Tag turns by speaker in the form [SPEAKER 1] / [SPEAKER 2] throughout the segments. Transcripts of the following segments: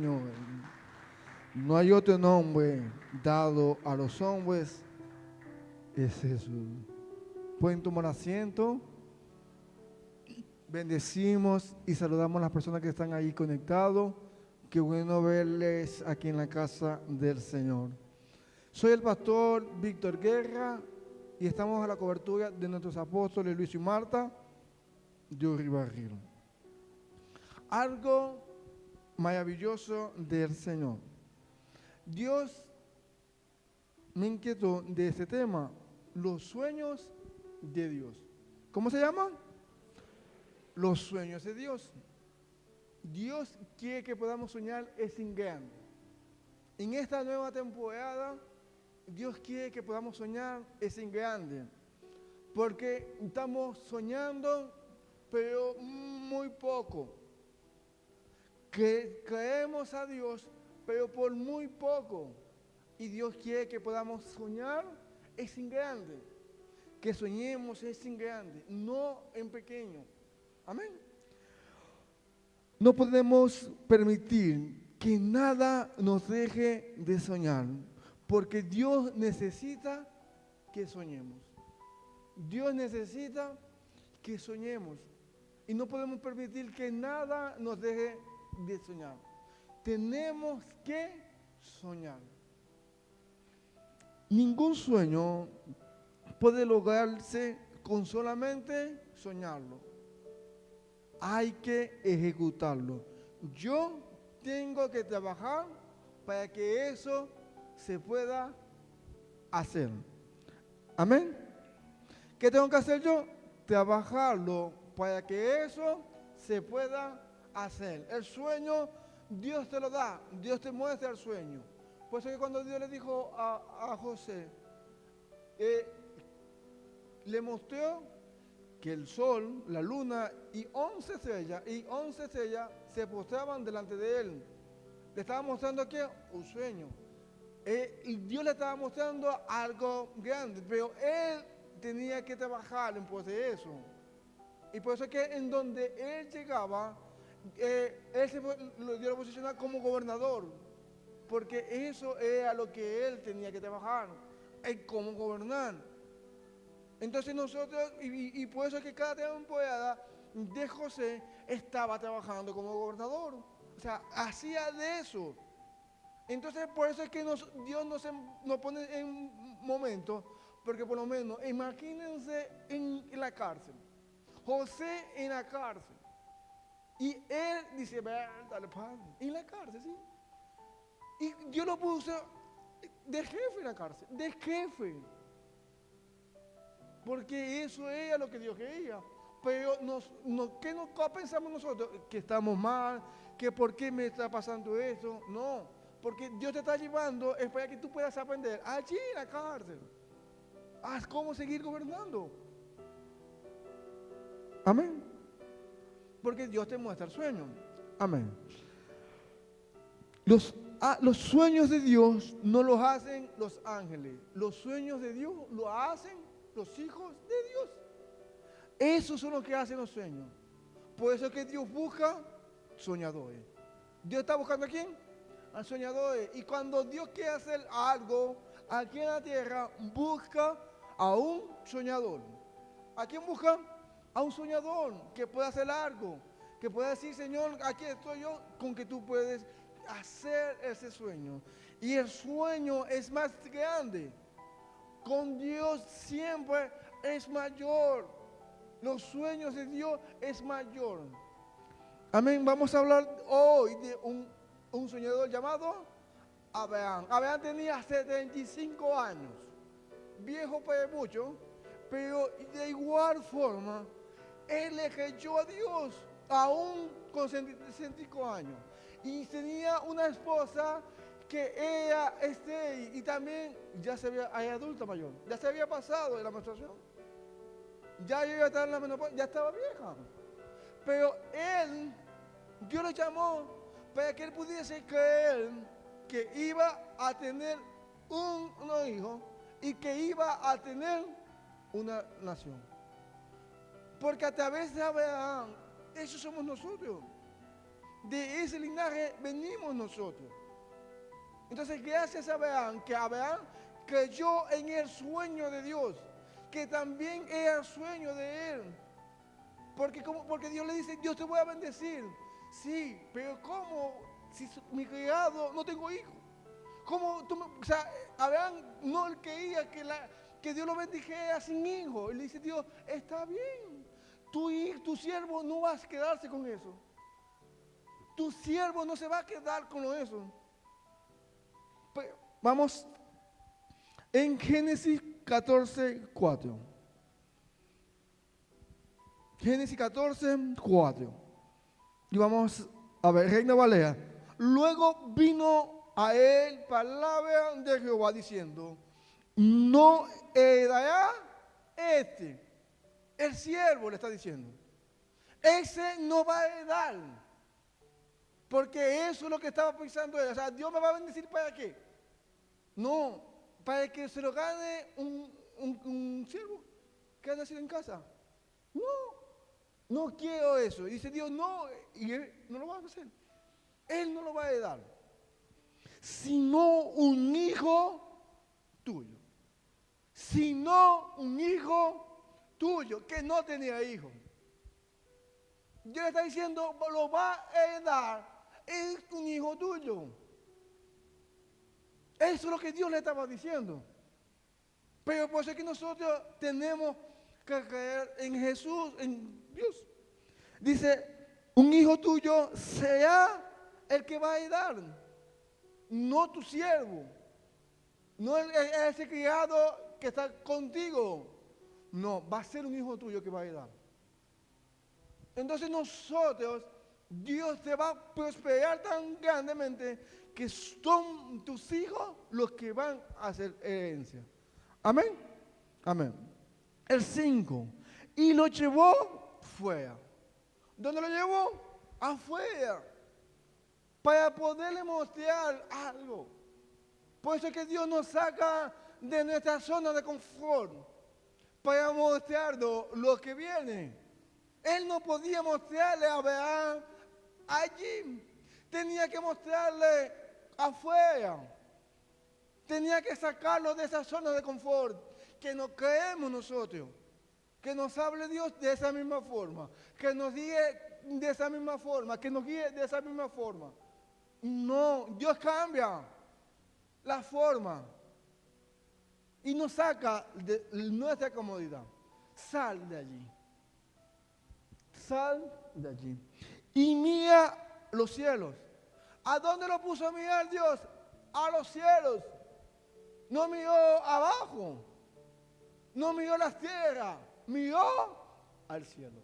[SPEAKER 1] Señor. No hay otro nombre dado a los hombres, es Jesús. Pueden tomar asiento. Bendecimos y saludamos a las personas que están ahí conectados. Qué bueno verles aquí en la casa del Señor. Soy el pastor Víctor Guerra y estamos a la cobertura de nuestros apóstoles Luis y Marta de Uribarril. Algo maravilloso del Señor. Dios me inquietó de este tema, los sueños de Dios. ¿Cómo se llama? Los sueños de Dios. Dios quiere que podamos soñar es en grande. En esta nueva temporada, Dios quiere que podamos soñar es en grande. Porque estamos soñando, pero muy poco. Que creemos a Dios, pero por muy poco. Y Dios quiere que podamos soñar es en grande. Que soñemos es en grande, no en pequeño. Amén. No podemos permitir que nada nos deje de soñar, porque Dios necesita que soñemos. Dios necesita que soñemos. Y no podemos permitir que nada nos deje de soñar. Tenemos que soñar. Ningún sueño puede lograrse con solamente soñarlo. Hay que ejecutarlo. Yo tengo que trabajar para que eso se pueda hacer. Amén. ¿Qué tengo que hacer yo? Trabajarlo para que eso se pueda hacer. El sueño, Dios te lo da, Dios te muestra el sueño. Por eso que cuando Dios le dijo a José, le mostró que el sol, la luna y 11 estrellas se postraban delante de él. Le estaba mostrando aquí un sueño. Y Dios le estaba mostrando algo grande, pero él tenía que trabajar en pos de eso. Y por eso es que en donde él llegaba, Dios lo posicionaba como gobernador, porque eso era lo que él tenía que trabajar, en cómo gobernar. Entonces nosotros, y por eso es que cada temporada de José estaba trabajando como gobernador. O sea, hacía de eso. Entonces por eso es que Dios nos pone en momentos, porque por lo menos imagínense en la cárcel. José en la cárcel. Y él dice, dale padre, en la cárcel, ¿sí? Y Dios lo puso de jefe en la cárcel, de jefe. Porque eso era lo que Dios quería. Pero ¿qué pensamos nosotros? Que estamos mal, que por qué me está pasando esto. No, porque Dios te está llevando es para que tú puedas aprender allí en la cárcel. Haz cómo seguir gobernando. Amén. Porque Dios te muestra el sueño. Amén. Los sueños de Dios no los hacen los ángeles. Los sueños de Dios los hacen los hijos de Dios. Esos son los que hacen los sueños. Por eso es que Dios busca soñadores. ¿Dios está buscando a quién? A soñadores. Y cuando Dios quiere hacer algo aquí en la tierra, busca a un soñador. ¿A quién busca? A un soñador que pueda hacer algo. Que pueda decir, Señor, aquí estoy yo, con que tú puedes hacer ese sueño. Y el sueño es más grande. Con Dios siempre es mayor. Los sueños de Dios es mayor. Amén. Vamos a hablar hoy de un soñador llamado Abraham. Abraham tenía 75 años. Viejo para mucho, pero de igual forma, él le creyó a Dios aún con 75 años. Y tenía una esposa que era estéril y también ya se había, era adulta mayor, ya se había pasado de la menstruación. Ya iba a estar en la menopausia, ya estaba vieja. Pero él, Dios lo llamó para que él pudiese creer que iba a tener unos hijos y que iba a tener una nación. Porque a través de Abraham, esos somos nosotros. De ese linaje venimos nosotros. Entonces, gracias a Abraham, que Abraham creyó en el sueño de Dios, que también era el sueño de él. Porque Dios le dice, Dios te voy a bendecir. Sí, pero ¿cómo? Si mi criado no tengo hijo. ¿Cómo tú o sea, Abraham no quería que Dios lo bendijera sin hijo. Y le dice Dios, está bien. Tu siervo no va a quedarse con eso. Tu siervo no se va a quedar con eso. Pero vamos en Génesis 14:4. Génesis 14:4. Y vamos a ver, Reina Valera. Luego vino a él palabra de Jehová diciendo, no heredará el siervo le está diciendo, ese no va a heredar, porque eso es lo que estaba pensando él. O sea, Dios me va a bendecir ¿para qué? No, para que se lo gane un siervo que ha nacido en casa. No quiero eso. Y dice Dios, no, y él no lo va a hacer. Él no lo va a heredar, sino un hijo tuyo. Sino un hijo tuyo, que no tenía hijo. Dios le está diciendo, lo va a heredar, es un hijo tuyo. Eso es lo que Dios le estaba diciendo. Pero por eso es que nosotros tenemos que creer en Jesús, en Dios. Dice, un hijo tuyo será el que va a heredar, no tu siervo, no ese criado que está contigo. No, va a ser un hijo tuyo que va a heredar. Entonces nosotros, Dios te va a prosperar tan grandemente que son tus hijos los que van a hacer herencia. Amén. Amén. El 5. Y lo llevó fuera. ¿Dónde lo llevó? Afuera. Para poderle mostrar algo. Por eso es que Dios nos saca de nuestra zona de confort. Para mostrarnos lo que viene. Él no podía mostrarle a Abraham allí. Tenía que mostrarle afuera. Tenía que sacarlo de esa zona de confort que nos creemos nosotros. Que nos hable Dios de esa misma forma. Que nos guíe de esa misma forma. Que nos guíe de esa misma forma. No, Dios cambia la forma. Y nos saca de nuestra comodidad. Sal de allí. Sal de allí. Y mira los cielos. ¿A dónde lo puso a mirar Dios? A los cielos. No miró abajo. No miró las tierras. Miró al cielo.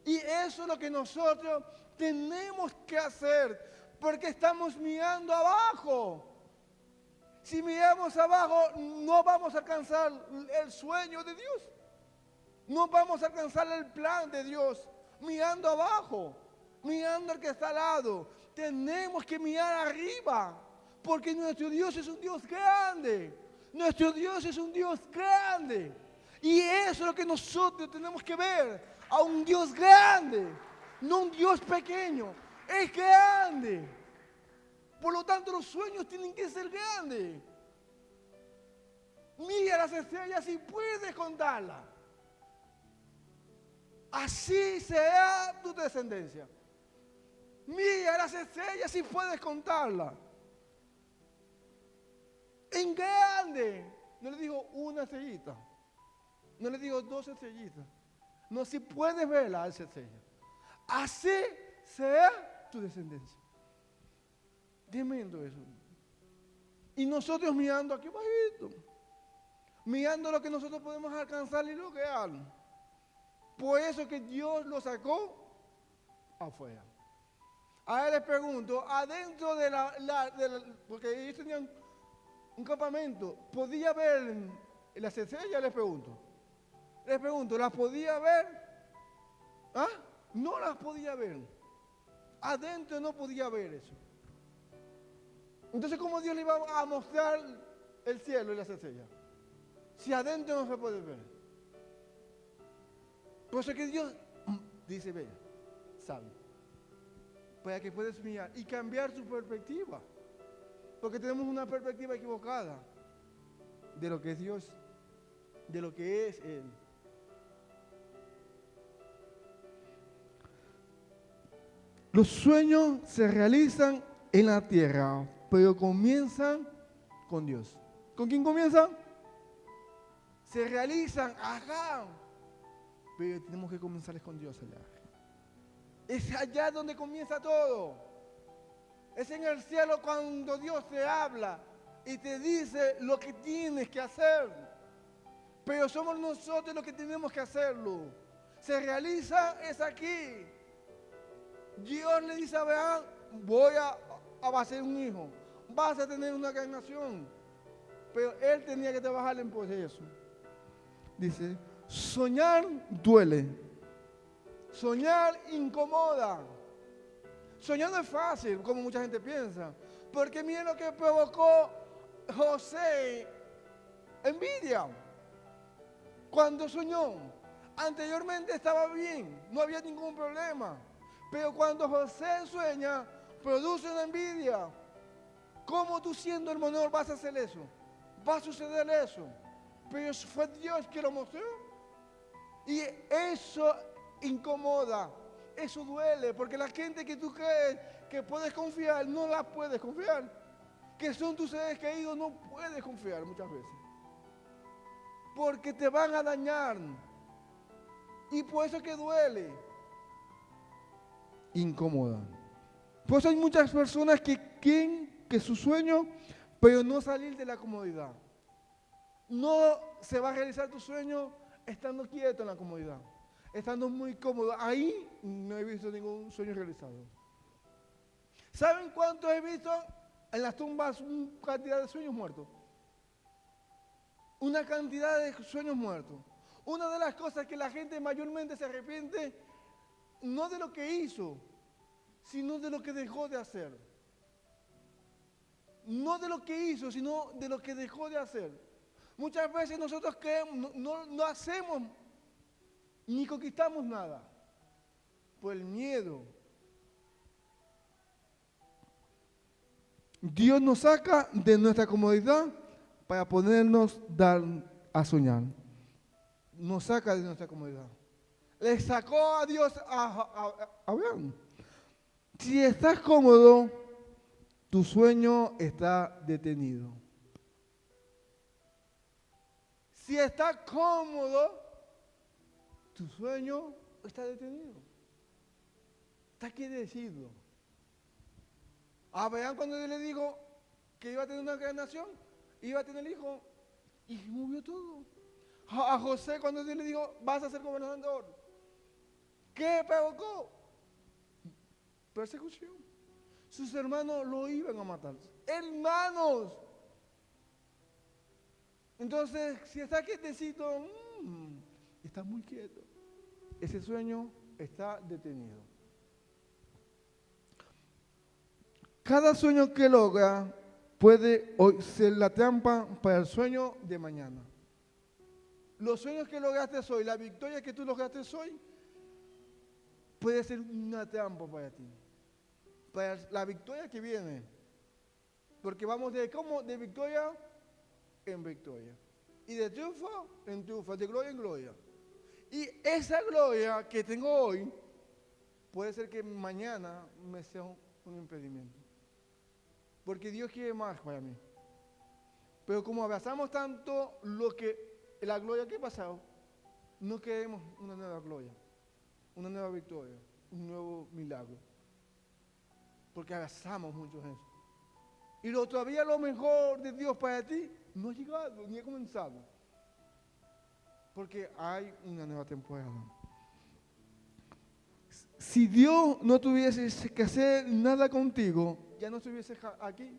[SPEAKER 1] Y eso es lo que nosotros tenemos que hacer. Porque estamos mirando abajo. Si miramos abajo, no vamos a alcanzar el sueño de Dios. No vamos a alcanzar el plan de Dios mirando abajo, mirando al que está al lado. Tenemos que mirar arriba, porque nuestro Dios es un Dios grande. Nuestro Dios es un Dios grande. Y eso es lo que nosotros tenemos que ver, a un Dios grande, no un Dios pequeño. Es grande. Por lo tanto, los sueños tienen que ser grandes. Mira las estrellas y puedes contarlas. Así será tu descendencia. Mira las estrellas y puedes contarlas. En grande. No le digo una estrellita. No le digo 2 estrellitas. No, si puedes verla, esa estrella. Así será tu descendencia. Tremendo eso. Y nosotros mirando aquí bajito. Mirando lo que nosotros podemos alcanzar y lograr. Por eso que Dios lo sacó afuera. Ahora les pregunto, adentro de porque ellos tenían un campamento, ¿podía ver las estrellas? Les pregunto, ¿las podía ver? ¿Ah? No las podía ver. Adentro no podía ver eso. Entonces, ¿cómo Dios le iba a mostrar el cielo y las estrellas? Si adentro no se puede ver. Por eso es que Dios dice, ve, sal. para que puedas mirar y cambiar su perspectiva. Porque tenemos una perspectiva equivocada de lo que es Dios, de lo que es Él. Los sueños se realizan en la tierra, pero comienzan con Dios. ¿Con quién comienzan? Se realizan acá, pero tenemos que comenzarles con Dios allá. Es allá donde comienza todo. Es en el cielo cuando Dios te habla y te dice lo que tienes que hacer. Pero somos nosotros los que tenemos que hacerlo. Se realiza es aquí. Dios le dice a Abraham, voy a hacer un hijo, vas a tener una gran nación. Pero él tenía que trabajar en proceso. Dice, soñar duele. Soñar incomoda. Soñar no es fácil, como mucha gente piensa. Porque miren lo que provocó José, envidia. Cuando soñó, anteriormente estaba bien, no había ningún problema. Pero cuando José sueña, produce una envidia. ¿Cómo tú siendo el menor vas a hacer eso? Va a suceder eso. Pero fue Dios que lo mostró. Y eso incomoda, eso duele, porque la gente que tú crees que puedes confiar, no la puedes confiar. Que son tus seres queridos, no puedes confiar muchas veces. Porque te van a dañar. Y por eso que duele. Incomoda. Por eso hay muchas personas que quieren que su sueño, pero no salir de la comodidad. No se va a realizar tu sueño estando quieto en la comodidad, estando muy cómodo. Ahí no he visto ningún sueño realizado. ¿Saben cuántos he visto en las tumbas? Una cantidad de sueños muertos. Una cantidad de sueños muertos. Una de las cosas que la gente mayormente se arrepiente, no de lo que hizo, sino de lo que dejó de hacer. No de lo que hizo, sino de lo que dejó de hacer. Muchas veces nosotros creemos, no hacemos ni conquistamos nada por el miedo. Dios nos saca de nuestra comodidad para ponernos a soñar. Nos saca de nuestra comodidad. Le sacó a Dios a Abraham. Si estás cómodo, tu sueño está detenido. Si estás cómodo, tu sueño está detenido. Está quietecido. A Abraham cuando Dios le dijo que iba a tener una gran nación, iba a tener hijo, y movió todo. A José cuando Dios le dijo, vas a ser gobernador, ¿qué provocó? Persecución. Sus hermanos lo iban a matar. Hermanos. Entonces, si está quietecito, está muy quieto. Ese sueño está detenido. Cada sueño que logra puede hoy ser la trampa para el sueño de mañana. Los sueños que lograste hoy, la victoria que tú lograste hoy, puede ser una trampa para ti. Para la victoria que viene. Porque vamos de victoria en victoria. Y de triunfo en triunfo, de gloria en gloria. Y esa gloria que tengo hoy, puede ser que mañana me sea un impedimento. Porque Dios quiere más para mí. Pero como abrazamos tanto la gloria que ha pasado, no queremos una nueva gloria, una nueva victoria, un nuevo milagro. Porque abrazamos mucho eso. Y todavía lo mejor de Dios para ti no ha llegado, ni ha comenzado. Porque hay una nueva temporada. Si Dios no tuviese que hacer nada contigo, ya no estuvieses aquí.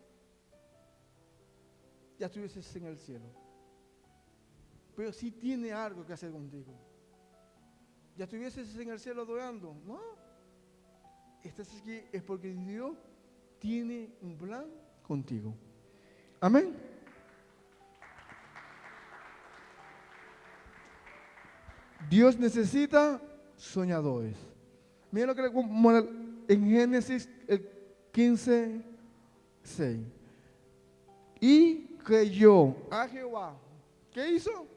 [SPEAKER 1] Ya estuvieses en el cielo. Pero sí tiene algo que hacer contigo. Ya estuvieses en el cielo adorando. No. Estás aquí es porque Dios tiene un plan contigo. Amén. Dios necesita soñadores. Miren lo que en Génesis 15:6. Y creyó a Jehová. ¿Qué hizo?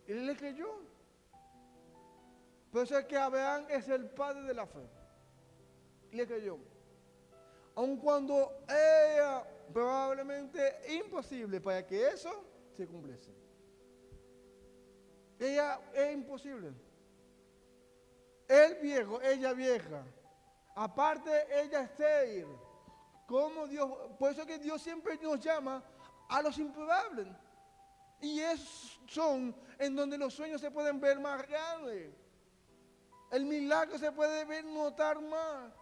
[SPEAKER 1] Él le creyó. Por eso es que Abraham es el padre de la fe. Le creyó. Aun cuando era probablemente imposible para que eso se cumpliese. Ella es imposible. Él viejo, ella vieja. Aparte, ella estéril. Como Dios, por eso que Dios siempre nos llama a los improbables. Y esos son en donde los sueños se pueden ver más grandes. El milagro se puede ver, notar más.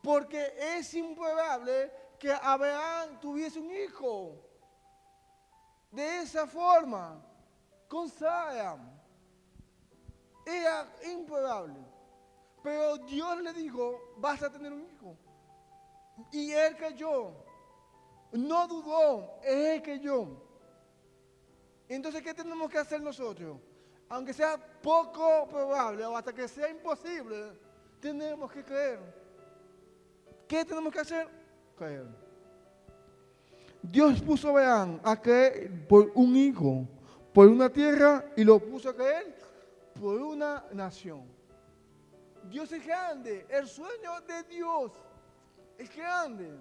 [SPEAKER 1] Porque es improbable que Abraham tuviese un hijo de esa forma, con Sara. Era improbable. Pero Dios le dijo, vas a tener un hijo. Y él creyó. No dudó, él creyó. Entonces, ¿qué tenemos que hacer nosotros? Aunque sea poco probable o hasta que sea imposible, tenemos que creer. ¿Qué tenemos que hacer? Creer. Dios puso a Abraham a creer por un hijo, por una tierra, y lo puso a creer por una nación. Dios es grande, el sueño de Dios es grande,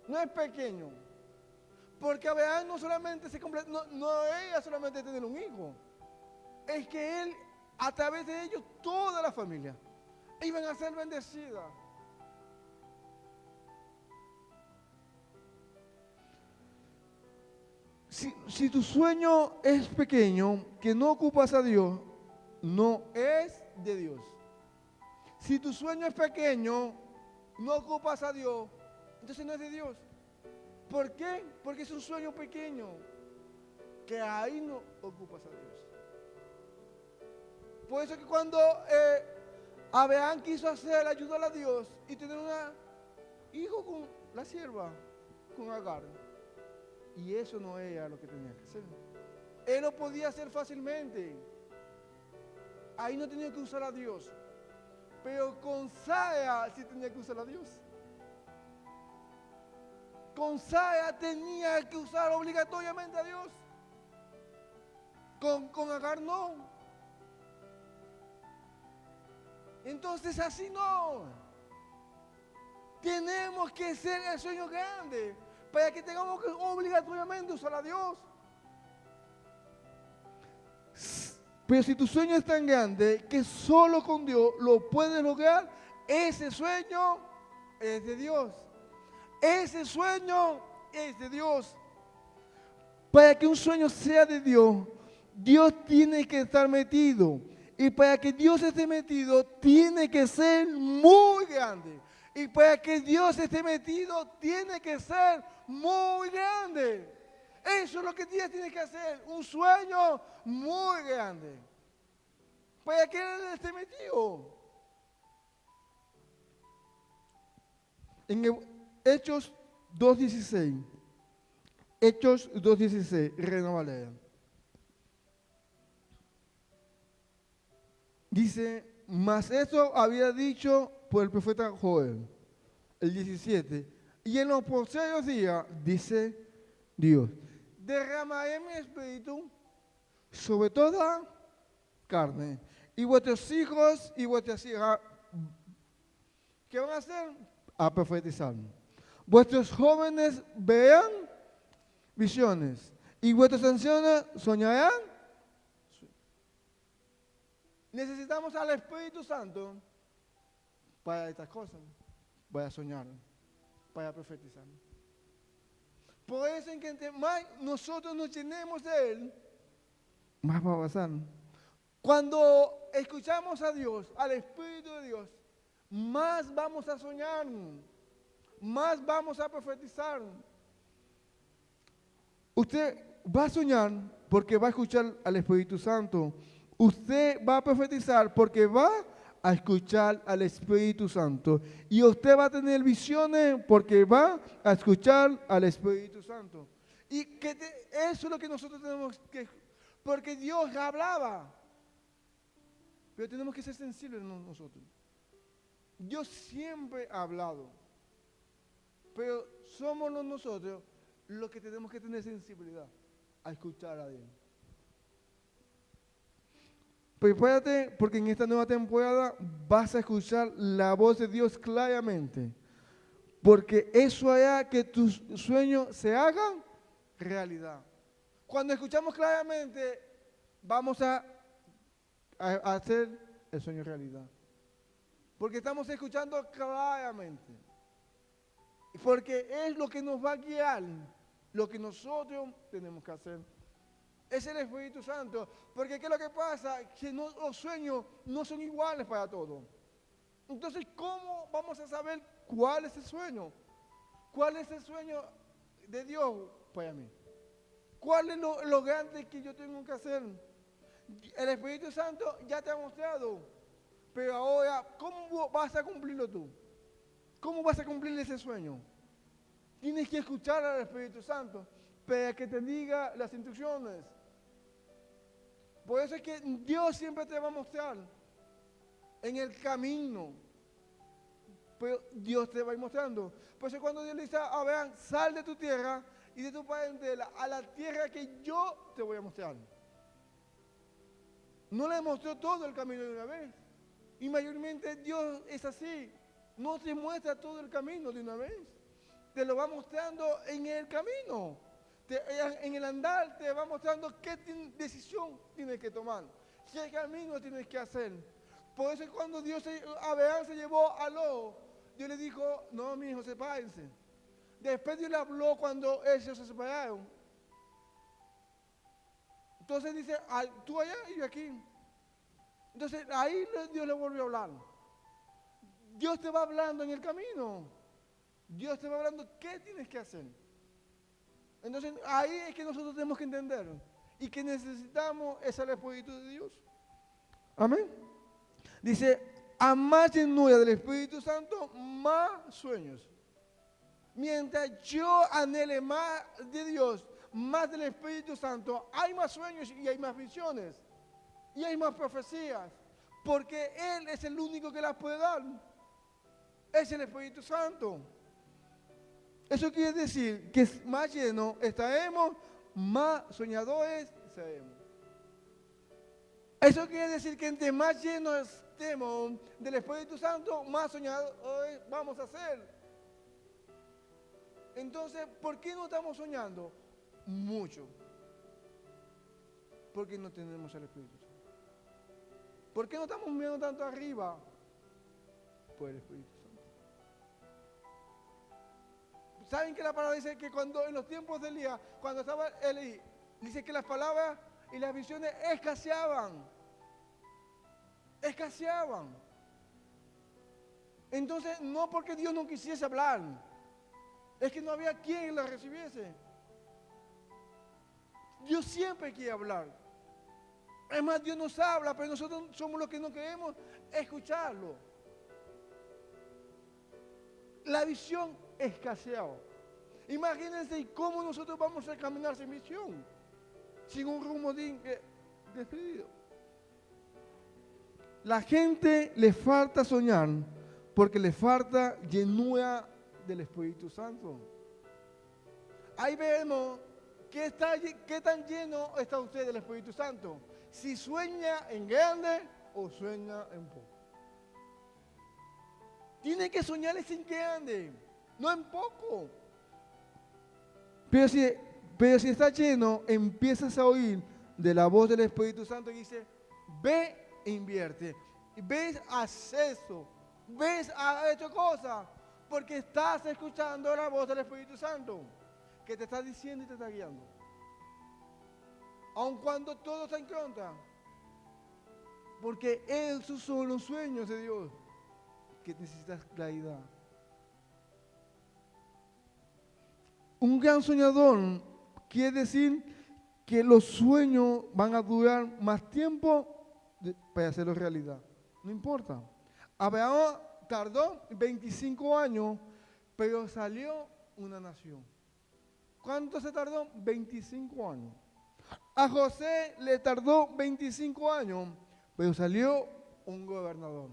[SPEAKER 1] no es pequeño. Porque Abraham no solamente no era solamente tener un hijo, es que él, a través de ellos, toda la familia iban a ser bendecidas. Si tu sueño es pequeño, que no ocupas a Dios, no es de Dios. Si tu sueño es pequeño, no ocupas a Dios, entonces no es de Dios. ¿Por qué? Porque es un sueño pequeño, que ahí no ocupas a Dios. Por eso que cuando Abraham quiso ayudar a Dios y tener un hijo con la sierva, con Agar, y eso no era lo que tenía que hacer. Él lo podía hacer fácilmente. Ahí no tenía que usar a Dios. Pero con Sara sí tenía que usar a Dios. Con Sara tenía que usar obligatoriamente a Dios. Con Agar no. Entonces así no. Tenemos que ser el sueño grande para que tengamos que obligatoriamente usar a Dios. Pero si tu sueño es tan grande que solo con Dios lo puedes lograr, ese sueño es de Dios. Ese sueño es de Dios. Para que un sueño sea de Dios, Dios tiene que estar metido. Y para que Dios esté metido, tiene que ser muy grande. Y para que Dios esté metido, tiene que ser muy grande. Eso es lo que Dios tiene que hacer. Un sueño muy grande. Para que Él esté metido. En Hechos 2:16. Hechos 2:16. Reina Valera. Dice, mas eso había dicho por el profeta Joel, el 17. Y en los postreros días, dice Dios, derramaré mi espíritu sobre toda carne. Y vuestros hijos y vuestras hijas, ¿qué van a hacer? A profetizar. Vuestros jóvenes verán visiones. Y vuestros ancianos soñarán. Necesitamos al Espíritu Santo para estas cosas, para soñar, para profetizar. Por eso en que entre más nosotros nos llenemos de Él, más va a pasar. Cuando escuchamos a Dios, al Espíritu de Dios, más vamos a soñar, más vamos a profetizar. Usted va a soñar porque va a escuchar al Espíritu Santo. Usted va a profetizar porque va a escuchar al Espíritu Santo. Y usted va a tener visiones porque va a escuchar al Espíritu Santo. Y eso es lo que nosotros tenemos que... Porque Dios hablaba. pero tenemos que ser sensibles nosotros. Dios siempre ha hablado, pero somos nosotros los que tenemos que tener sensibilidad a escuchar a Dios. Prepárate porque en esta nueva temporada vas a escuchar la voz de Dios claramente, porque eso hará que tus sueños se hagan realidad. Cuando escuchamos claramente, vamos a hacer el sueño realidad. Porque estamos escuchando claramente. Porque es lo que nos va a guiar, lo que nosotros tenemos que hacer. Es el Espíritu Santo. Porque ¿qué es lo que pasa? Que los sueños no son iguales para todos. Entonces, ¿cómo vamos a saber cuál es el sueño? ¿Cuál es el sueño de Dios para mí? ¿Cuál es lo grande que yo tengo que hacer? El Espíritu Santo ya te ha mostrado. Pero ahora, ¿cómo vas a cumplirlo tú? ¿Cómo vas a cumplir ese sueño? Tienes que escuchar al Espíritu Santo para que te diga las instrucciones. Por eso es que Dios siempre te va a mostrar en el camino. Pero Dios te va a ir mostrando. Por eso cuando Dios le dice a Abraham, sal de tu tierra y de tu parentela a la tierra que yo te voy a mostrar. No le mostró todo el camino de una vez. Y mayormente Dios es así. No te muestra todo el camino de una vez. Te lo va mostrando en el camino. En el andar te va mostrando qué decisión tienes que tomar. Qué camino tienes que hacer. Por eso cuando Abraham se llevó a Lot, Dios le dijo, no, mi hijo, sepárense. Después Dios le habló cuando ellos se separaron. Entonces dice, tú allá y yo aquí. Entonces ahí Dios le volvió a hablar. Dios te va hablando en el camino. Dios te va hablando qué tienes que hacer. Entonces ahí es que nosotros tenemos que entender. Y que necesitamos es el Espíritu de Dios. Amén. Dice, a más llenura del Espíritu Santo, más sueños. Mientras yo anhele más de Dios, más del Espíritu Santo, hay más sueños y hay más visiones. Y hay más profecías. Porque Él es el único que las puede dar. Es el Espíritu Santo. Eso quiere decir que más llenos estaremos, más soñadores seremos. Eso quiere decir que entre más llenos estemos del Espíritu Santo, más soñadores vamos a ser. Entonces, ¿por qué no estamos soñando? Mucho. Porque no tenemos el Espíritu Santo. ¿Por qué no estamos mirando tanto arriba? Por el Espíritu Santo. ¿Saben que la palabra dice que cuando en los tiempos de Elías, cuando estaba Elí, dice que las palabras y las visiones escaseaban? Escaseaban. Entonces, no porque Dios no quisiese hablar, es que no había quien la recibiese. Dios siempre quiere hablar. Es más, Dios nos habla, pero nosotros somos los que no queremos escucharlo. La visión escaseó. Imagínense cómo nosotros vamos a caminar sin visión, sin un rumbo decidido. La gente le falta soñar porque le falta llenura del Espíritu Santo. Ahí vemos qué tan lleno está usted del Espíritu Santo. Si sueña en grande o sueña en poco. Tiene que soñar en grande, no en poco. Pero si está lleno, empiezas a oír de la voz del Espíritu Santo y dice, ve e invierte. Ves, haz eso. Ves, haz hecho cosas. Porque estás escuchando la voz del Espíritu Santo, que te está diciendo y te está guiando. Aun cuando todo está en contra. Porque esos son los sueños de Dios, que necesitas claridad. Un gran soñador quiere decir que los sueños van a durar más tiempo para hacerlo realidad. No importa. Abraham tardó 25 años, pero salió una nación. ¿Cuánto se tardó? 25 años. A José le tardó 25 años, pero salió un gobernador.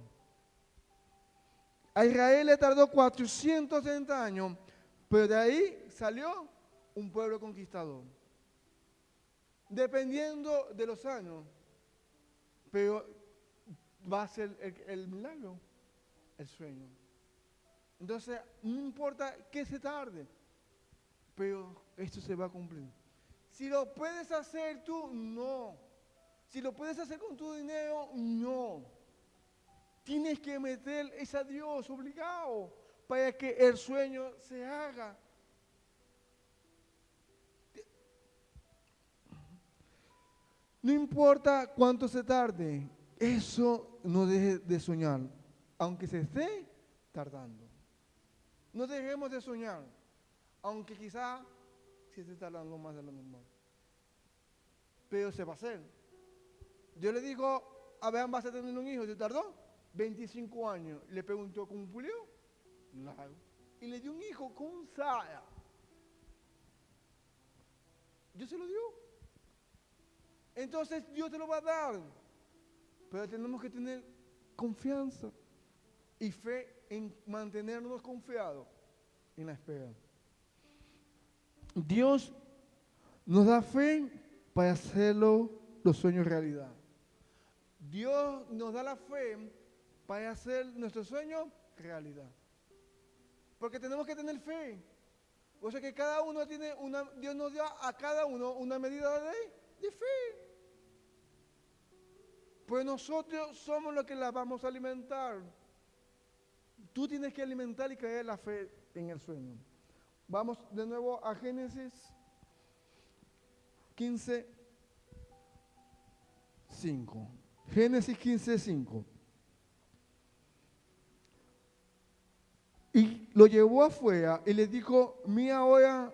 [SPEAKER 1] A Israel le tardó 430 años, pero de ahí salió un pueblo conquistador. Dependiendo de los años, pero va a ser el milagro, el sueño. Entonces, no importa que se tarde, pero esto se va a cumplir. Si lo puedes hacer tú, no. Si lo puedes hacer con tu dinero, no. Tienes que meter es a Dios obligado para que el sueño se haga. No importa cuánto se tarde, eso no deje de soñar, aunque se esté tardando. No dejemos de soñar, aunque quizá se esté tardando más de lo normal. Pero se va a hacer. Yo le digo, Abraham, vas a tener un hijo, ¿se tardó? 25 años. Le preguntó, ¿cumplió? Claro. Y le dio un hijo con Sara. Dios se lo dio. Entonces Dios te lo va a dar. Pero tenemos que tener confianza y fe en mantenernos confiados en la espera. Dios nos da fe para hacerlo los sueños realidad. Dios nos da la fe para hacer nuestros sueños realidad. Porque tenemos que tener fe. O sea que cada uno tiene Dios nos da a cada uno una medida de fe. Pues nosotros somos los que la vamos a alimentar. Tú tienes que alimentar y creer la fe en el sueño. Vamos de nuevo a Génesis 15:5. Génesis 15:5. Y lo llevó afuera y le dijo, mira ahora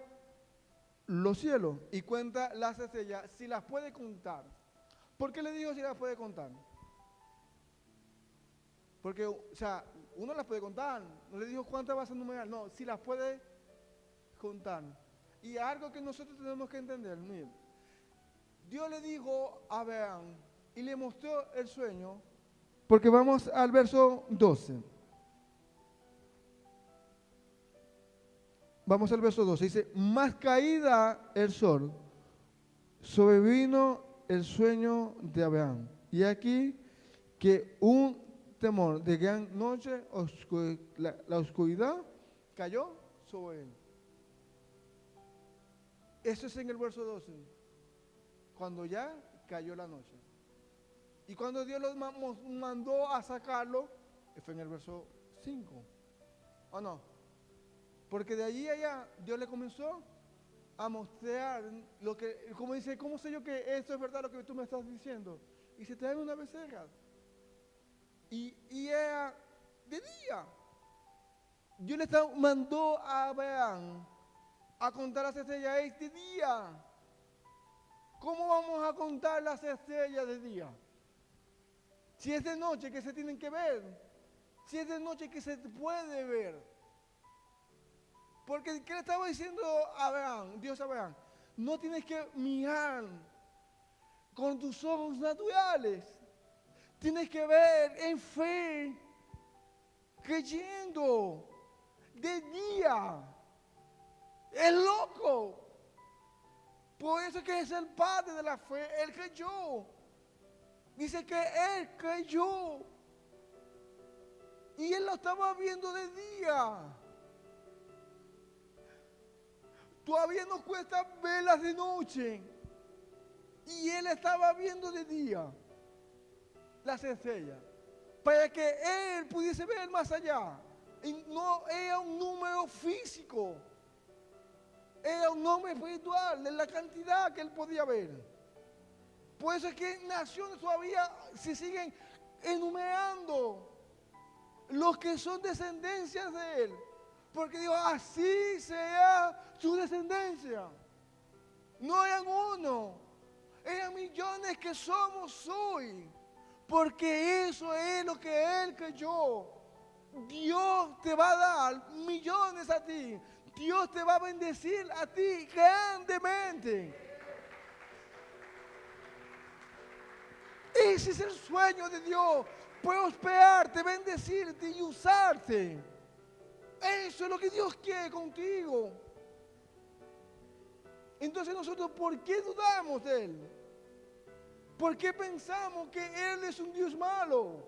[SPEAKER 1] los cielos y cuenta las estrellas, si las puede contar. ¿Por qué le digo si las puede contar? Porque, o sea, uno las puede contar. No le dijo cuántas vas a numerar. No, si las puede contar. Y algo que nosotros tenemos que entender, miren. Dios le dijo a Abraham y le mostró el sueño, porque vamos al verso 12. Vamos al verso 12. Dice, más caída el sol, sobrevino el sueño de Abraham. Y aquí que un temor de gran noche, la oscuridad cayó sobre él. Eso es en el verso 12. Cuando ya cayó la noche. Y cuando Dios los mandó a sacarlo, fue en el verso 5. ¿O no? Porque de allí allá Dios le comenzó a mostrar lo que, como dice, ¿cómo sé yo que esto es verdad lo que tú me estás diciendo? Y se trae una becerra. Y era de día. Dios le mandó a Abraham a contar las estrellas este día. ¿Cómo vamos a contar las estrellas de día? Si es de noche que se tienen que ver. Si es de noche que se puede ver. Porque, ¿qué le estaba diciendo a Abraham? Dios a Abraham, no tienes que mirar con tus ojos naturales. Tienes que ver en fe, creyendo, de día. Es loco. Por eso que es el padre de la fe. Él creyó. Dice que él creyó. Y él lo estaba viendo de día. Todavía nos cuesta verlas de noche. Y él estaba viendo de día las estrellas. Para que él pudiese ver más allá. Y no era un número físico. Era un número espiritual de la cantidad que él podía ver. Por eso es que naciones todavía se siguen enumerando los que son descendencias de él. Porque digo, así será su descendencia. No eran uno, eran millones que somos hoy. Porque eso es lo que él creyó. Dios te va a dar millones a ti. Dios te va a bendecir a ti grandemente. Ese es el sueño de Dios prosperarte, bendecirte y usarte. Eso es lo que Dios quiere contigo. Entonces nosotros, ¿por qué dudamos de Él? ¿Por qué pensamos que Él es un Dios malo?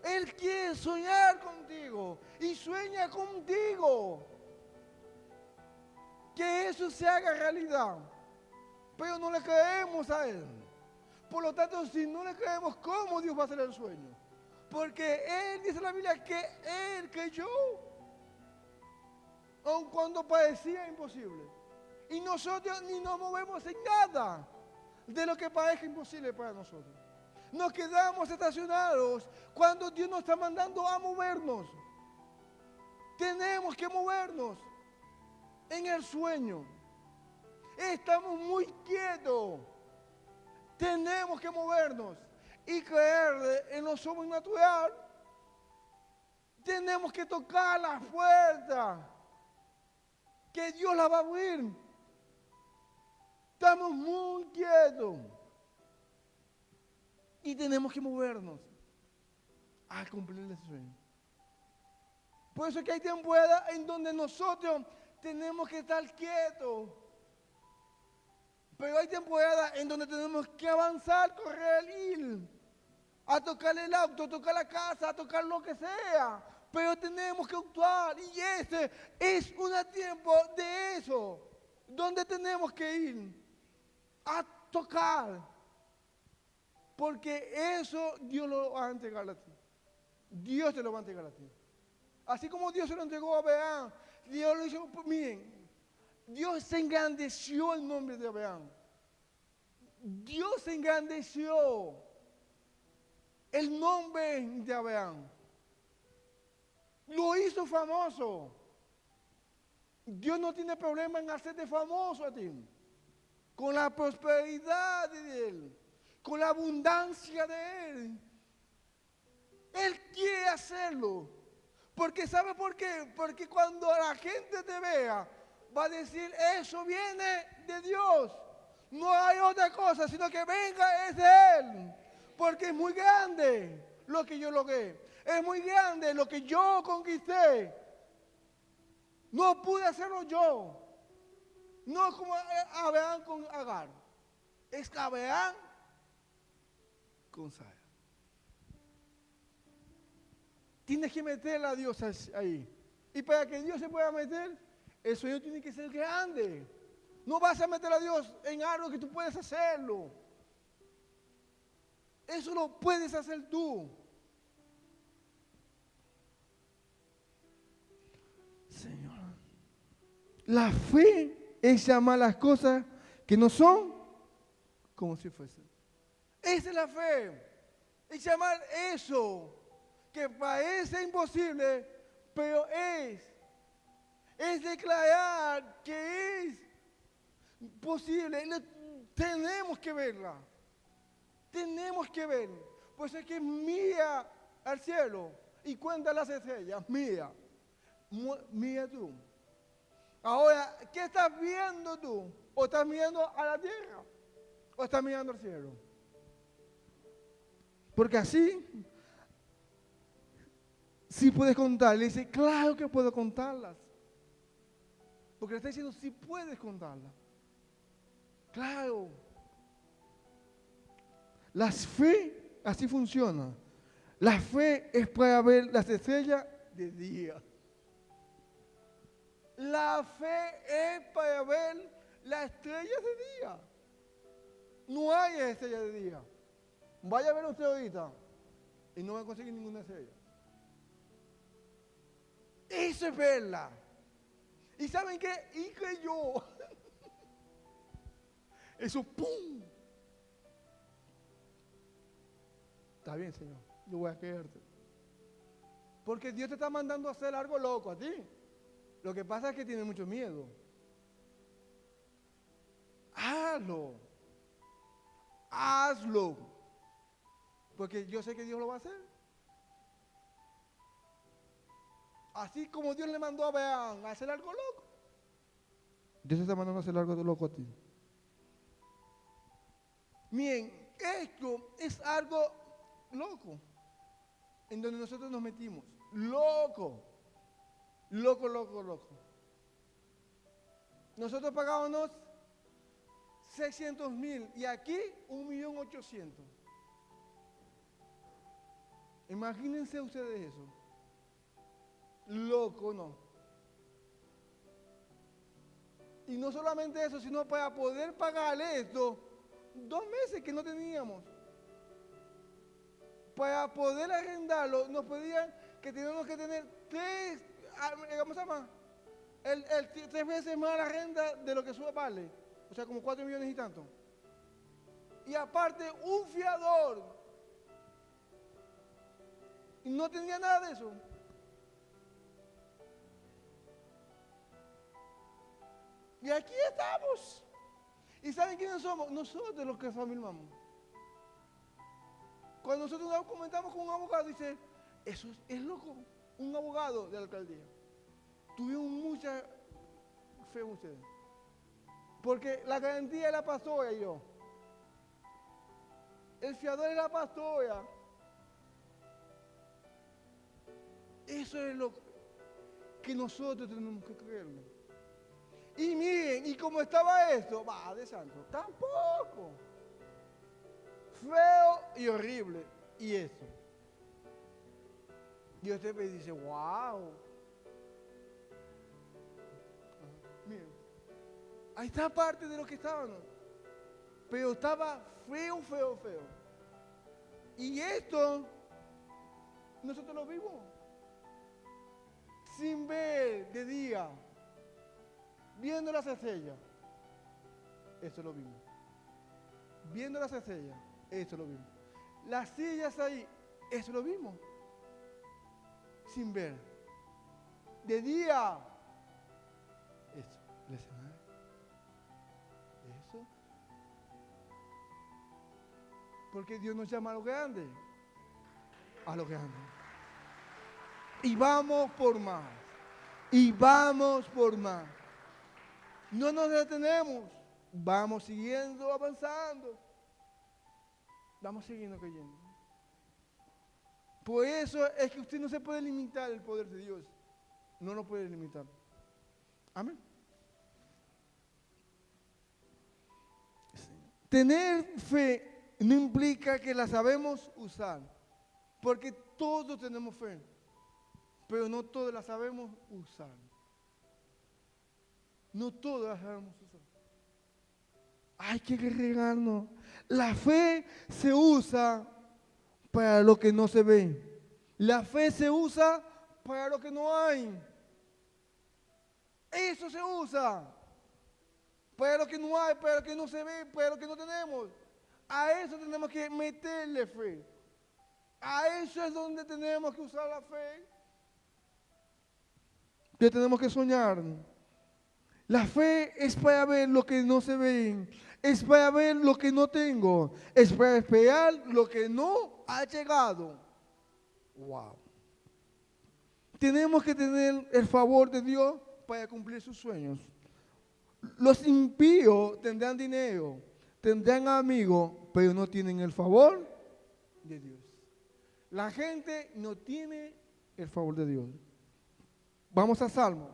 [SPEAKER 1] Él quiere soñar contigo y sueña contigo. Que eso se haga realidad. Pero no le creemos a Él. Por lo tanto, si no le creemos, ¿cómo Dios va a hacer el sueño? Porque Él dice en la Biblia que Él creyó, aun cuando parecía imposible. Y nosotros ni nos movemos en nada de lo que parezca imposible para nosotros. Nos quedamos estacionados cuando Dios nos está mandando a movernos. Tenemos que movernos en el sueño. Estamos muy quietos. Tenemos que movernos y creer en lo sobrenatural. Tenemos que tocar la puerta que Dios la va a abrir. Estamos muy quietos y tenemos que movernos a cumplir ese sueño. Por eso es que hay temporadas en donde nosotros tenemos que estar quietos. Pero hay temporadas en donde tenemos que avanzar, correr, ir, a tocar el auto, a tocar la casa, a tocar lo que sea. Pero tenemos que actuar y ese es un tiempo de eso, donde tenemos que ir a tocar. Porque eso Dios lo va a entregar a ti. Dios te lo va a entregar a ti. Así como Dios se lo entregó a Abraham, Dios lo hizo, miren, Dios se engrandeció el nombre de Abraham. Dios se engrandeció el nombre de Abraham. Lo hizo famoso. Dios no tiene problema en hacerte famoso a ti. Con la prosperidad de Él, con la abundancia de Él. Él quiere hacerlo. Porque ¿sabe por qué? Porque cuando la gente te vea, va a decir, eso viene de Dios. No hay otra cosa, sino que venga es de Él. Porque es muy grande lo que yo logré. Es muy grande lo que yo conquisté. No pude hacerlo yo. No como Abraham con Agar. Es Abraham con Sara. Tienes que meter a Dios ahí. Y para que Dios se pueda meter, el sueño tiene que ser grande. No vas a meter a Dios en algo que tú puedes hacerlo. Eso lo puedes hacer tú. Señor. La fe es llamar las cosas que no son como si fuesen. Esa es la fe. Es llamar eso que parece imposible, pero es. Es declarar que es posible. Tenemos que verla. Tenemos que ver. Pues es que mira al cielo y cuenta las estrellas. Mira. Mira tú. Ahora, ¿qué estás viendo tú? ¿O estás mirando a la tierra? ¿O estás mirando al cielo? Porque así, si puedes contar. Le dice, claro que puedo contarlas. Porque le está diciendo, si puedes contarlas. Claro. La fe así funciona. La fe es para ver las estrellas de día. La fe es para ver las estrellas de día. No hay estrellas de día. Vaya a ver usted ahorita y no va a conseguir ninguna estrella. Eso es verla. ¿Y saben qué? Y creyó. Eso, ¡pum! Está bien, Señor. Yo voy a creerte. Porque Dios te está mandando a hacer algo loco a ti. Lo que pasa es que tiene mucho miedo. Hazlo. Hazlo. Porque yo sé que Dios lo va a hacer. Así como Dios le mandó a Abraham a hacer algo loco. Dios te está mandando a hacer algo loco a ti. Miren, esto es algo loco. en donde nosotros nos metimos. Loco. Loco, loco, loco. Nosotros pagábamos 600,000 y aquí 1.800.000. Imagínense ustedes eso. Loco, ¿no? Y no solamente eso, sino para poder pagarle esto, 2 meses que no teníamos. Para poder arrendarlo, nos pedían que teníamos que tener 3, ¿cómo se llama? 3 veces más la renta de lo que vale. O sea, como 4 millones y tanto. Y aparte, un fiador. Y no tenía nada de eso. Y aquí estamos. ¿Y saben quiénes somos? Nosotros los que familiamos. Cuando nosotros nos comentamos con un abogado, dice, eso es loco, un abogado de la alcaldía. Tuvimos mucha fe en ustedes. Porque la garantía es la pastora y yo. El fiador es la pastora. Eso es lo que nosotros tenemos que creerlo. Y miren, y como estaba esto, va de santo, tampoco. Feo y horrible. Y eso. Y usted me dice, wow. Miren, ahí está parte de lo que estábamos. Pero estaba feo, feo, feo. Y esto, nosotros lo vimos. Sin ver de día. Viendo las estrellas. Eso lo vimos. Viendo las estrellas. Eso lo vimos. Las sillas ahí. Eso lo vimos. Sin ver. De día. Eso. El escenario. Eso. Porque Dios nos llama a lo grande. A lo grande. Y vamos por más. Y vamos por más. No nos detenemos. Vamos siguiendo avanzando. Vamos siguiendo creyendo. Por eso es que usted no se puede limitar el poder de Dios. No lo puede limitar. Amén. Tener fe no implica que la sabemos usar. Porque todos tenemos fe. Pero no todos la sabemos usar. No todos la sabemos usar. Hay que agregarnos. La fe se usa para lo que no se ve. La fe se usa para lo que no hay. Eso se usa. Para lo que no hay, para lo que no se ve, para lo que no tenemos. A eso tenemos que meterle fe. A eso es donde tenemos que usar la fe. Que tenemos que soñar. La fe es para ver lo que no se ve. Es para ver lo que no tengo. Es para esperar lo que no ha llegado. Wow. Tenemos que tener el favor de Dios para cumplir sus sueños. Los impíos tendrán dinero, tendrán amigos, pero no tienen el favor de Dios. La gente no tiene el favor de Dios. Vamos a Salmo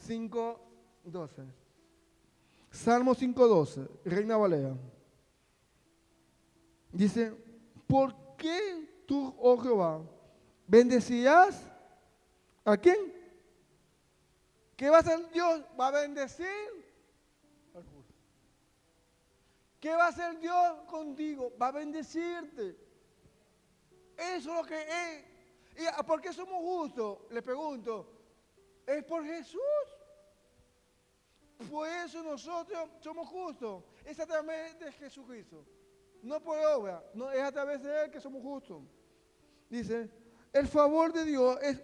[SPEAKER 1] 5:12. Salmo 5:12, Reina Valera. Dice, ¿por qué tú, oh Jehová, bendecirás a quién? ¿Qué va a hacer Dios? Va a bendecir al justo. ¿Qué va a hacer Dios contigo? Va a bendecirte. Eso es lo que es. ¿Y por qué somos justos? Le pregunto. Es por Jesús. Por eso nosotros somos justos. Es a través de Jesucristo. No por obra. No, es a través de Él que somos justos. Dice, el favor de Dios es...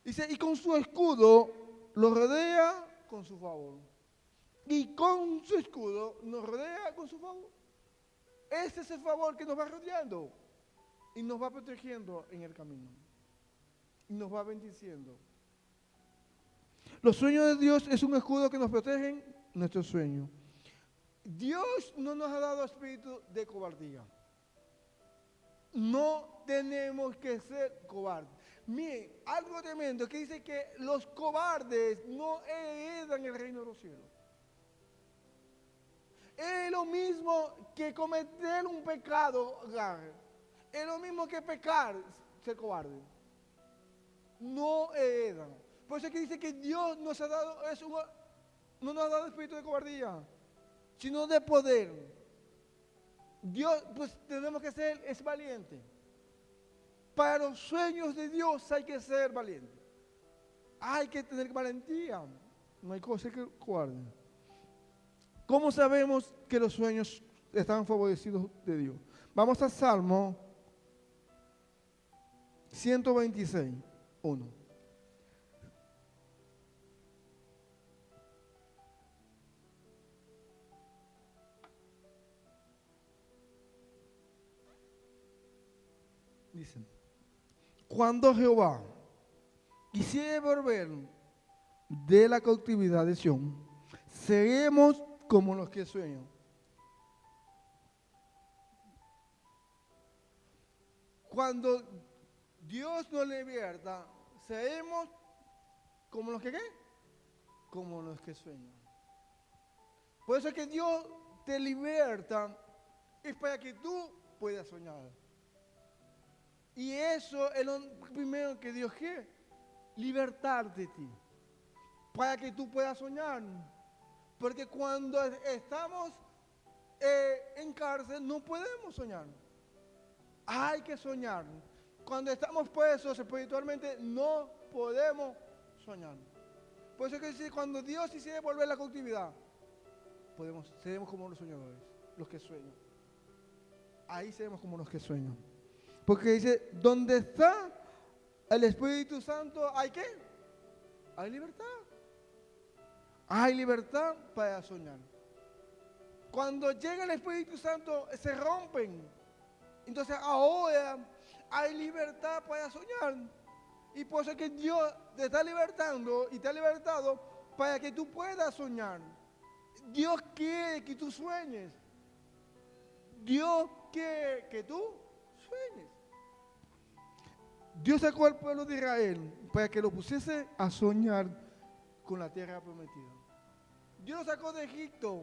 [SPEAKER 1] Dice, y con su escudo lo rodea con su favor. Y con su escudo nos rodea con su favor. Ese es el favor que nos va rodeando. Y nos va protegiendo en el camino. Y nos va bendiciendo. Los sueños de Dios es un escudo que nos protege nuestros sueños. Dios no nos ha dado espíritu de cobardía. no tenemos que ser cobardes. Miren, algo tremendo que dice que los cobardes no heredan el reino de los cielos. Es lo mismo que cometer un pecado grave. Es lo mismo que pecar, ser cobarde. No heredan. Por eso es que dice que Dios nos ha dado, no nos ha dado espíritu de cobardía, sino de poder. Dios, pues tenemos que ser valiente. Para los sueños de Dios hay que ser valiente. Hay que tener valentía. No hay cosa que cobarde. ¿Cómo sabemos que los sueños están favorecidos de Dios? Vamos a Salmo 126, 1. Dice, cuando Jehová quisiere volver de la cautividad de Sión, seremos como los que sueñan. Cuando Dios nos liberta, seremos como los que ¿qué? Como los que sueñan. Por eso es que Dios te liberta, es para que tú puedas soñar. Y eso es lo primero que Dios quiere, libertarte de ti, para que tú puedas soñar. Porque cuando estamos en cárcel no podemos soñar. Hay que soñar. Cuando estamos presos espiritualmente no podemos soñar. Por eso es que dice, cuando Dios quisiera volver a la cautividad, seremos como los soñadores, los que sueñan. Ahí seremos como los que sueñan. Porque dice, donde está el Espíritu Santo, ¿hay qué? Hay libertad. Hay libertad para soñar. Cuando llega el Espíritu Santo, se rompen. Entonces ahora hay libertad para soñar. Y por eso es que Dios te está libertando y te ha libertado para que tú puedas soñar. Dios quiere que tú sueñes. Dios quiere que tú sueñes. Dios sacó al pueblo de Israel para que lo pusiese a soñar con la tierra prometida. Dios lo sacó de Egipto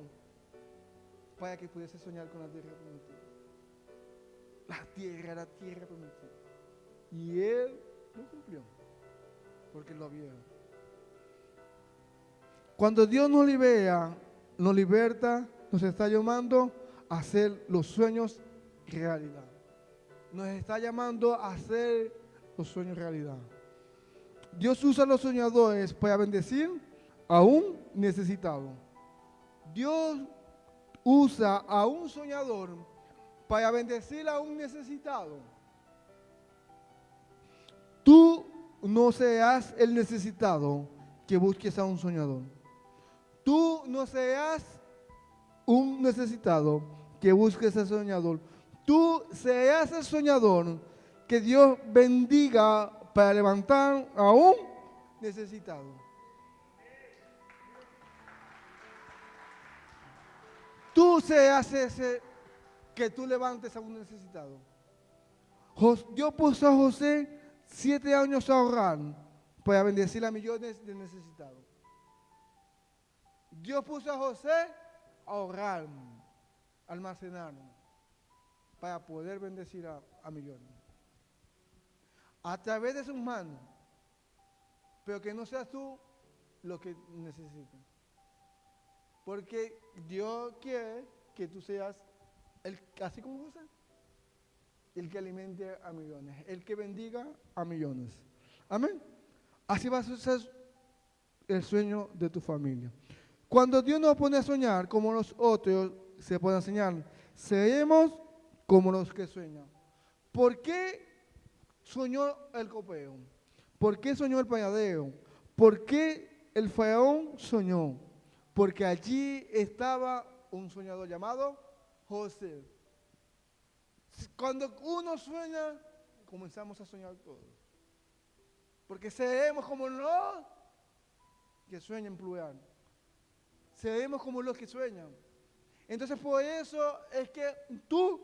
[SPEAKER 1] para que pudiese soñar con la tierra prometida. La tierra prometida. Y Él lo cumplió, porque lo vio. Cuando Dios nos libera, nos liberta, nos está llamando a hacer los sueños realidad. Nos está llamando a hacer los sueños realidad. Dios usa a los soñadores para bendecir a un necesitado. Dios usa a un soñador para bendecir a un necesitado. Tú no seas el necesitado que busques a un soñador. Tú no seas un necesitado que busques al soñador. Tú seas el soñador que Dios bendiga para levantar a un necesitado. Tú seas ese que tú levantes a un necesitado. Dios puso a José 7 años a ahorrar para bendecir a millones de necesitados. Dios puso a José a ahorrar, almacenar, para poder bendecir a millones. A través de sus manos, pero que no seas tú lo que necesitas. Porque Dios quiere que tú seas, así como José, el que alimente a millones, el que bendiga a millones. Amén. Así va a ser el sueño de tu familia. Cuando Dios nos pone a soñar como los otros se pueden soñar, seremos como los que sueñan. ¿Por qué soñó el copeo? ¿Por qué soñó el payadeo? ¿Por qué el faraón soñó? Porque allí estaba un soñador llamado José. Cuando uno sueña, comenzamos a soñar todos. Porque seremos como los que sueñan plural. Seremos como los que sueñan. Entonces por eso es que tú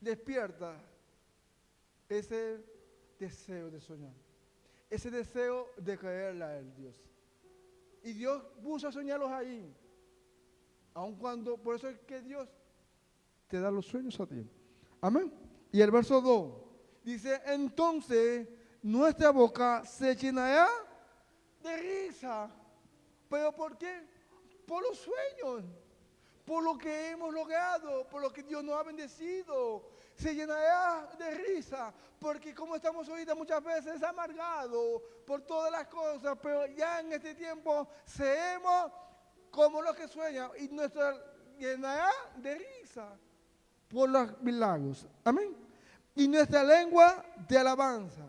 [SPEAKER 1] despierta ese deseo de soñar, ese deseo de creerle a Él, Dios. Y Dios puso a soñarlos ahí, aun cuando, por eso es que Dios te da los sueños a ti. Amén. Y el verso 2 dice, entonces nuestra boca se llenará de risa. ¿Pero por qué? Por los sueños, por lo que hemos logrado, por lo que Dios nos ha bendecido. Se llenará de risa, porque como estamos ahorita muchas veces amargados por todas las cosas, pero ya en este tiempo seremos como los que sueñan y nuestra llenará de risa por los milagros. Amén. Y nuestra lengua de alabanza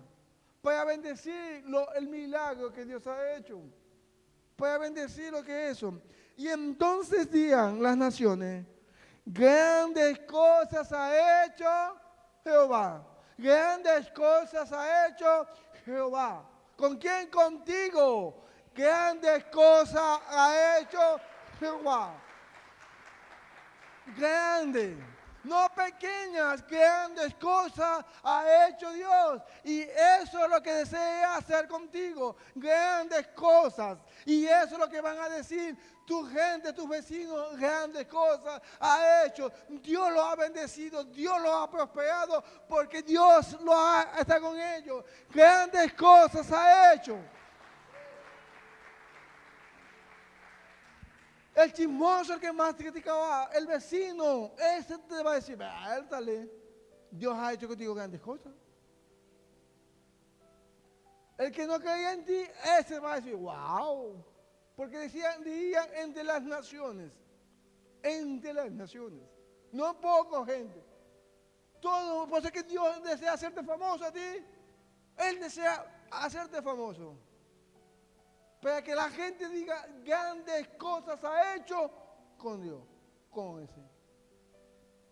[SPEAKER 1] para bendecir el milagro que Dios ha hecho, para bendecir lo que es eso. Y entonces dirán las naciones, grandes cosas ha hecho Jehová. Grandes cosas ha hecho Jehová. ¿Con quién? Contigo. Grandes cosas ha hecho Jehová. Grandes. No pequeñas, grandes cosas ha hecho Dios. Y eso es lo que desea hacer contigo. Grandes cosas. Y eso es lo que van a decir tu gente, tus vecinos. Grandes cosas ha hecho. Dios lo ha bendecido. Dios lo ha prosperado. Porque Dios está con ellos. Grandes cosas ha hecho. El chismoso, el que más criticaba, el vecino, ese te va a decir, dale, Dios ha hecho contigo grandes cosas. El que no creía en ti, ese va a decir, wow. Porque dirían entre las naciones, no poco gente. Todo, por eso es que Dios desea hacerte famoso a ti, Él desea hacerte famoso. Para que la gente diga, grandes cosas ha hecho con Dios, con ese.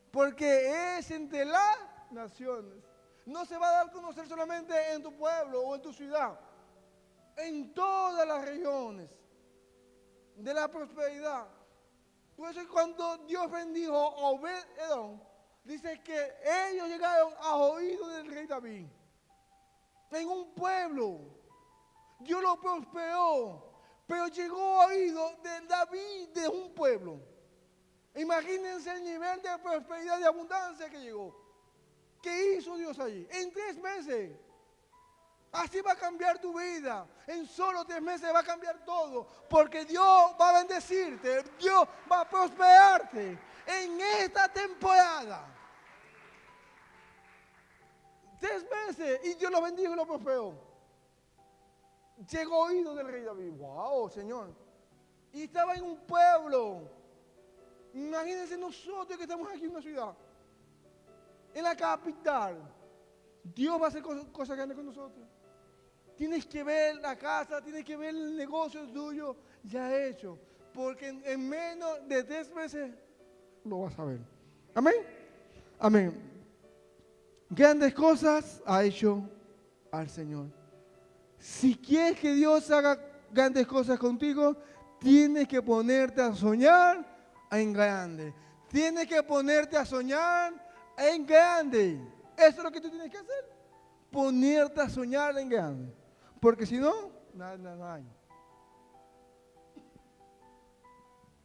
[SPEAKER 1] Porque es entre las naciones. No se va a dar a conocer solamente en tu pueblo o en tu ciudad. En todas las regiones de la prosperidad. Por eso cuando Dios bendijo a Obed-Edom, dice que ellos llegaron a oídos del rey David. En un pueblo. Dios lo prosperó, pero llegó a oído de David de un pueblo. Imagínense el nivel de prosperidad y abundancia que llegó. ¿Qué hizo Dios allí? En 3 meses. Así va a cambiar tu vida. En solo 3 meses va a cambiar todo. Porque Dios va a bendecirte. Dios va a prosperarte en esta temporada. 3 meses y Dios lo bendijo y lo prosperó. Llegó oído del rey David. Wow, Señor. Y estaba en un pueblo. Imagínense nosotros que estamos aquí en una ciudad. En la capital. Dios va a hacer cosas grandes con nosotros. Tienes que ver la casa, tienes que ver el negocio tuyo ya hecho. Porque en menos de 3 meses lo vas a ver. Amén. Amén. Grandes cosas ha hecho al Señor. Si quieres que Dios haga grandes cosas contigo, tienes que ponerte a soñar en grande. Tienes que ponerte a soñar en grande. Eso es lo que tú tienes que hacer. Ponerte a soñar en grande. Porque si no, nada hay.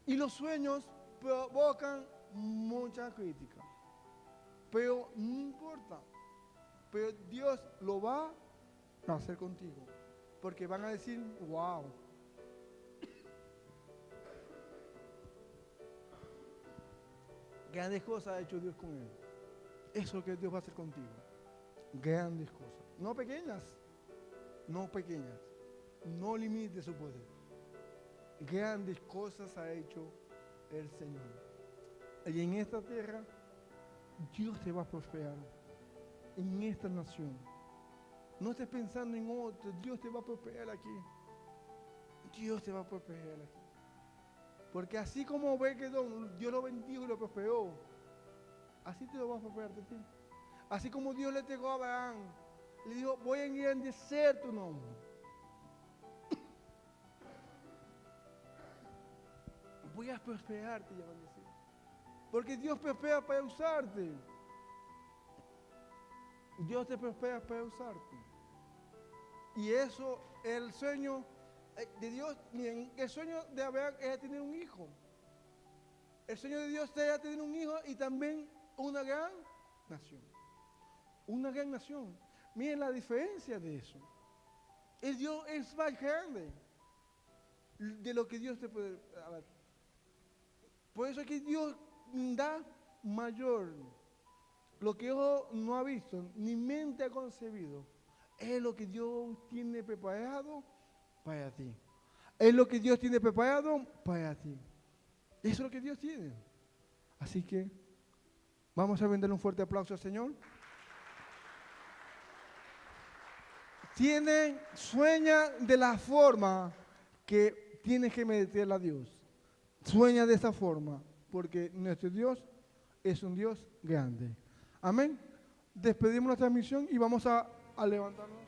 [SPEAKER 1] Y los sueños provocan mucha crítica. Pero no importa. Pero Dios lo va a hacer contigo. Porque van a decir, wow. Grandes cosas ha hecho Dios con él. Eso es lo que Dios va a hacer contigo. Grandes cosas. No pequeñas. No pequeñas. No limites su poder. Grandes cosas ha hecho el Señor. Y en esta tierra, Dios te va a prosperar. En esta nación. No estés pensando en otro. Dios te va a prosperar aquí. Dios te va a prosperar aquí. Porque así como ve que Dios lo bendijo y lo prosperó, así te lo va a prosperar a ti. Así como Dios le entregó a Abraham, le dijo, voy a engrandecer tu nombre. Voy a prosperarte y a bendecir. Porque Dios prospera para usarte. Dios te prospera para usarte. Y eso, el sueño de Dios, miren, el sueño de Abraham era tener un hijo. El sueño de Dios era tener un hijo y también una gran nación. Una gran nación. Miren la diferencia de eso. El Dios es más grande de lo que Dios te puede dar. Por eso es que Dios da mayor. Lo que ojo no ha visto, ni mente ha concebido, es lo que Dios tiene preparado para ti. Es lo que Dios tiene preparado para ti. Eso es lo que Dios tiene. Así que vamos a brindarle un fuerte aplauso al Señor. Sueña de la forma que tienes que meterle a Dios. Sueña de esa forma, porque nuestro Dios es un Dios grande. Amén. Despedimos la transmisión y vamos a levantarnos.